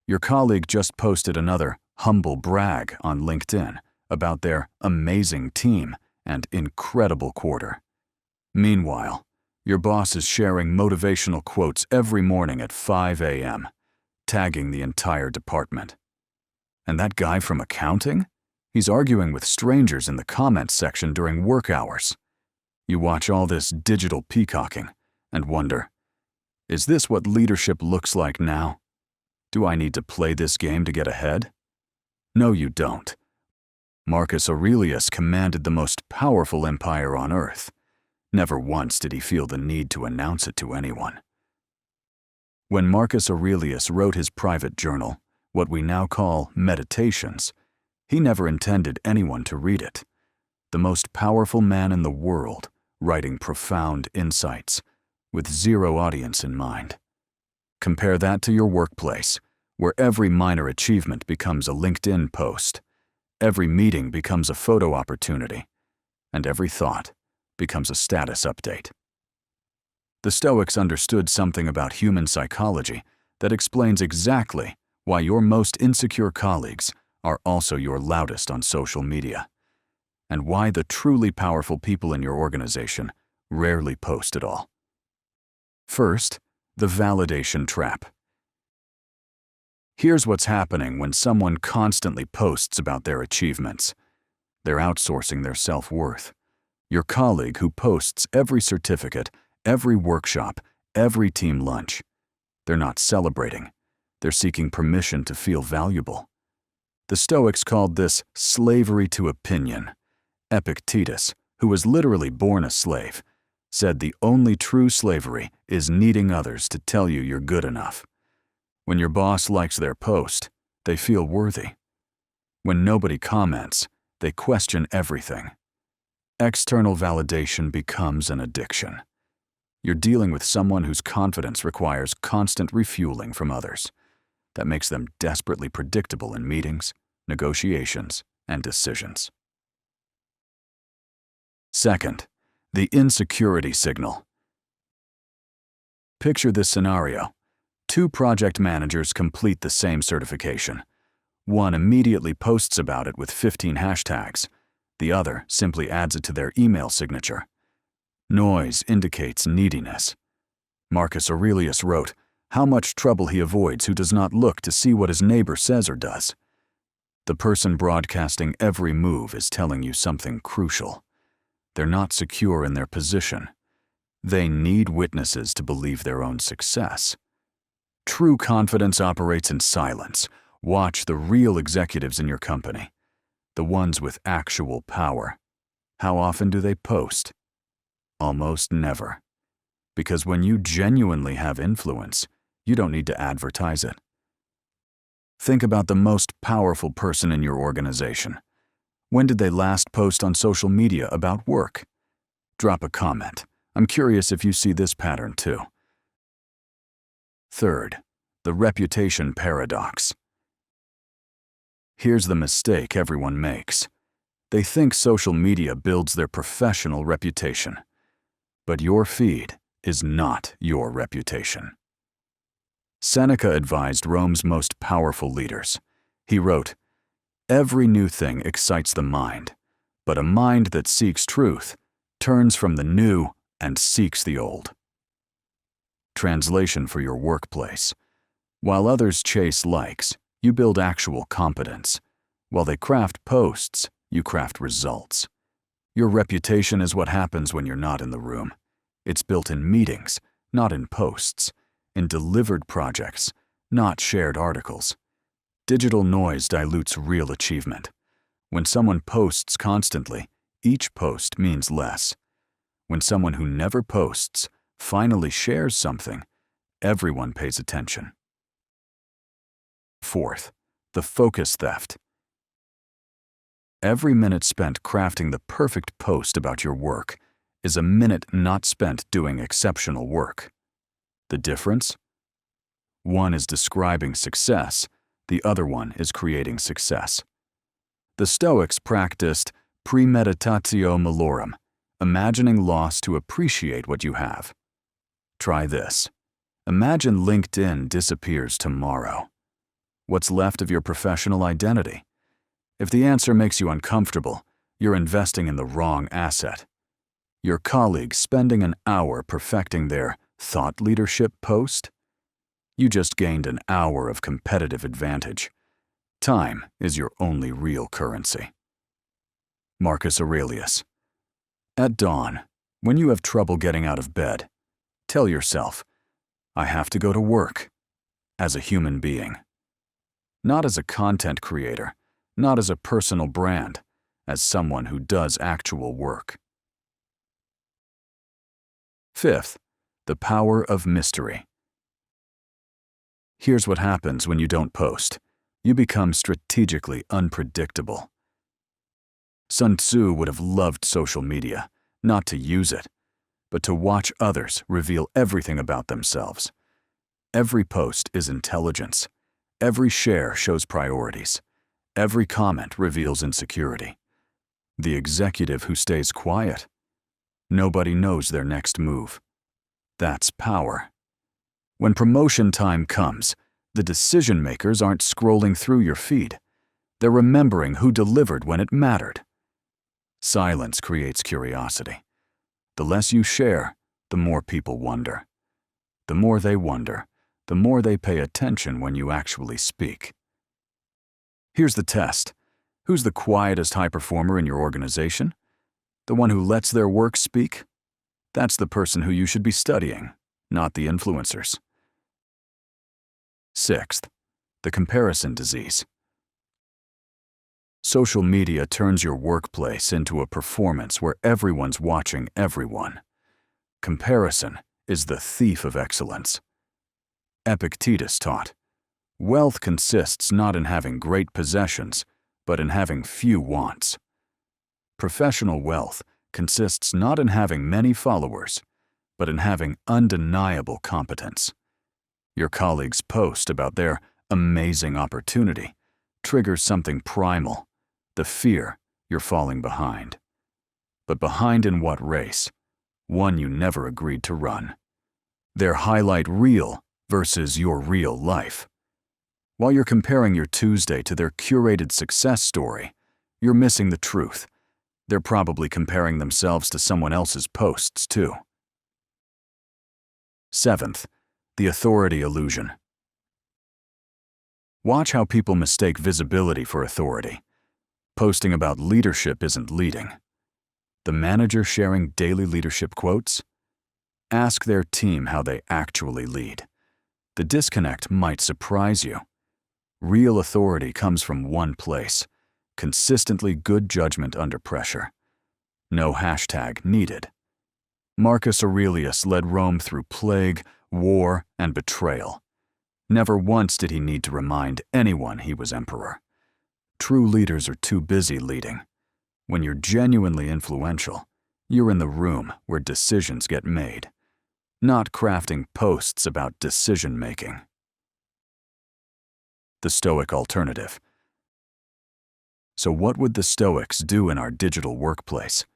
Your colleague just posted another humble brag on LinkedIn about their amazing team and incredible quarter. Meanwhile, your boss is sharing motivational quotes every morning at 5 a.m., tagging the entire department. And that guy from accounting? He's arguing with strangers in the comments section during work hours. You watch all this digital peacocking and wonder, is this what leadership looks like now? Do I need to play this game to get ahead? No, you don't. Marcus Aurelius commanded the most powerful empire on earth. Never once did he feel the need to announce it to anyone. When Marcus Aurelius wrote his private journal, what we now call Meditations, he never intended anyone to read it. The most powerful man in the world, writing profound insights, with zero audience in mind. Compare that to your workplace, where every minor achievement becomes a LinkedIn post, every meeting becomes a photo opportunity, and every thought becomes a status update. The Stoics understood something about human psychology that explains exactly why your most insecure colleagues are also your loudest on social media, and why the truly powerful people in your organization rarely post at all. First, the validation trap. Here's what's happening when someone constantly posts about their achievements. They're outsourcing their self-worth. Your colleague who posts every certificate, every workshop, every team lunch. They're not celebrating. They're seeking permission to feel valuable. The Stoics called this slavery to opinion. Epictetus, who was literally born a slave, said the only true slavery is needing others to tell you you're good enough. When your boss likes their post, they feel worthy. When nobody comments, they question everything. External validation becomes an addiction. You're dealing with someone whose confidence requires constant refueling from others. That makes them desperately predictable in meetings, negotiations, and decisions. Second, the insecurity signal. Picture this scenario. Two project managers complete the same certification. One immediately posts about it with 15 hashtags. The other simply adds it to their email signature. Noise indicates neediness. Marcus Aurelius wrote, "How much trouble he avoids who does not look to see what his neighbor says or does." The person broadcasting every move is telling you something crucial. They're not secure in their position. They need witnesses to believe their own success. True confidence operates in silence. Watch the real executives in your company, the ones with actual power. How often do they post? Almost never. Because when you genuinely have influence, you don't need to advertise it. Think about the most powerful person in your organization. When did they last post on social media about work? Drop a comment. I'm curious if you see this pattern too. Third, the reputation paradox. Here's the mistake everyone makes. They think social media builds their professional reputation. But your feed is not your reputation. Seneca advised Rome's most powerful leaders. He wrote, "Every new thing excites the mind, but a mind that seeks truth turns from the new and seeks the old." Translation for your workplace. While others chase likes, you build actual competence. While they craft posts, you craft results. Your reputation is what happens when you're not in the room. It's built in meetings, not in posts, in delivered projects, not shared articles. Digital noise dilutes real achievement. When someone posts constantly, each post means less. When someone who never posts finally shares something, everyone pays attention. Fourth, the focus theft. Every minute spent crafting the perfect post about your work is a minute not spent doing exceptional work. The difference? One is describing success, the other one is creating success. The Stoics practiced premeditatio malorum, imagining loss to appreciate what you have. Try this. Imagine LinkedIn disappears tomorrow. What's left of your professional identity? If the answer makes you uncomfortable, you're investing in the wrong asset. Your colleague spending an hour perfecting their thought leadership post? You just gained an hour of competitive advantage. Time is your only real currency. Marcus Aurelius. At dawn, when you have trouble getting out of bed, tell yourself, I have to go to work, as a human being. Not as a content creator, not as a personal brand, as someone who does actual work. Fifth, the power of mystery. Here's what happens when you don't post. You become strategically unpredictable. Sun Tzu would have loved social media, not to use it, but to watch others reveal everything about themselves. Every post is intelligence. Every share shows priorities. Every comment reveals insecurity. The executive who stays quiet, nobody knows their next move. That's power. When promotion time comes, the decision makers aren't scrolling through your feed. They're remembering who delivered when it mattered. Silence creates curiosity. The less you share, the more people wonder. The more they wonder, the more they pay attention when you actually speak. Here's the test. Who's the quietest high performer in your organization? The one who lets their work speak? That's the person who you should be studying, not the influencers. Sixth, the comparison disease. Social media turns your workplace into a performance where everyone's watching everyone. Comparison is the thief of excellence. Epictetus taught, wealth consists not in having great possessions, but in having few wants. Professional wealth consists not in having many followers, but in having undeniable competence. Your colleagues' post about their amazing opportunity triggers something primal, the fear you're falling behind. But behind in what race? One you never agreed to run. Their highlight reel versus your real life. While you're comparing your Tuesday to their curated success story, you're missing the truth. They're probably comparing themselves to someone else's posts, too. Seventh, the authority illusion. Watch how people mistake visibility for authority. Posting about leadership isn't leading. The manager sharing daily leadership quotes? Ask their team how they actually lead. The disconnect might surprise you. Real authority comes from one place: consistently good judgment under pressure. No hashtag needed. Marcus Aurelius led Rome through plague, war, and betrayal. Never once did he need to remind anyone he was emperor. True leaders are too busy leading. When you're genuinely influential, you're in the room where decisions get made, not crafting posts about decision-making. The Stoic alternative. So what would the Stoics do in our digital workplace?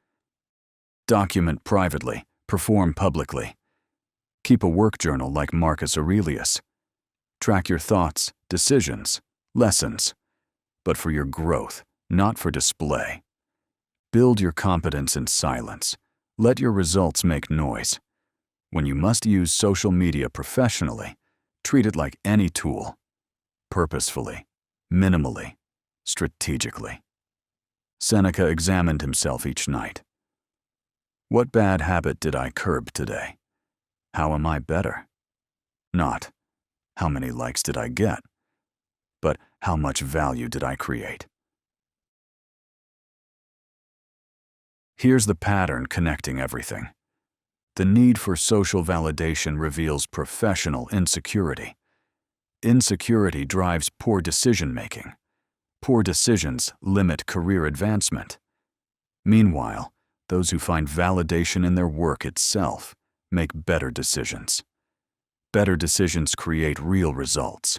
Document privately, perform publicly. Keep a work journal like Marcus Aurelius. Track your thoughts, decisions, lessons, but for your growth, not for display. Build your competence in silence. Let your results make noise. When you must use social media professionally, treat it like any tool. Purposefully, minimally, strategically. Seneca examined himself each night. What bad habit did I curb today? How am I better? Not, how many likes did I get? But how much value did I create? Here's the pattern connecting everything. The need for social validation reveals professional insecurity. Insecurity drives poor decision-making. Poor decisions limit career advancement. Meanwhile, those who find validation in their work itself make better decisions. Better decisions create real results.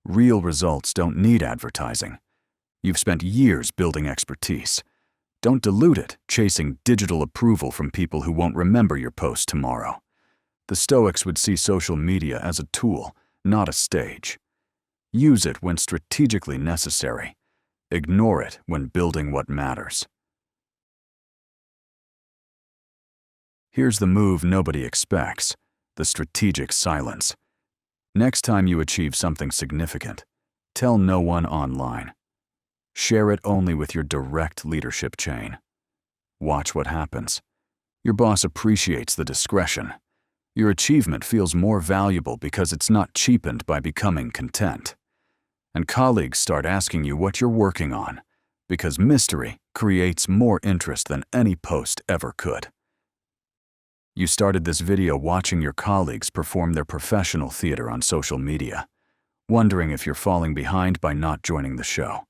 Real results don't need advertising. You've spent years building expertise. Don't dilute it, chasing digital approval from people who won't remember your post tomorrow. The Stoics would see social media as a tool, not a stage. Use it when strategically necessary. Ignore it when building what matters. Here's the move nobody expects: the strategic silence. Next time you achieve something significant, tell no one online. Share it only with your direct leadership chain. Watch what happens. Your boss appreciates the discretion. Your achievement feels more valuable because it's not cheapened by becoming content. And colleagues start asking you what you're working on, because mystery creates more interest than any post ever could. You started this video watching your colleagues perform their professional theater on social media, wondering if you're falling behind by not joining the show.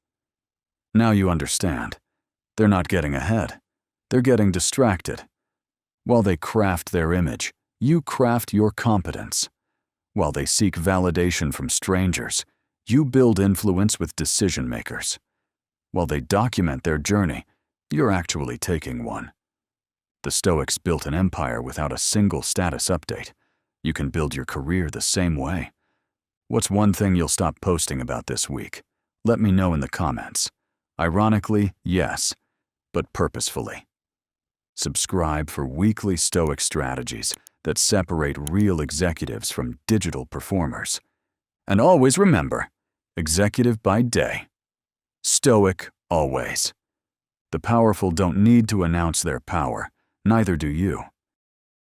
Now you understand. They're not getting ahead. They're getting distracted. While they craft their image, you craft your competence. While they seek validation from strangers, you build influence with decision makers. While they document their journey, you're actually taking one. The Stoics built an empire without a single status update. You can build your career the same way. What's one thing you'll stop posting about this week? Let me know in the comments. Ironically, yes, but purposefully. Subscribe for weekly Stoic strategies that separate real executives from digital performers. And always remember, executive by day, Stoic always. The powerful don't need to announce their power, neither do you.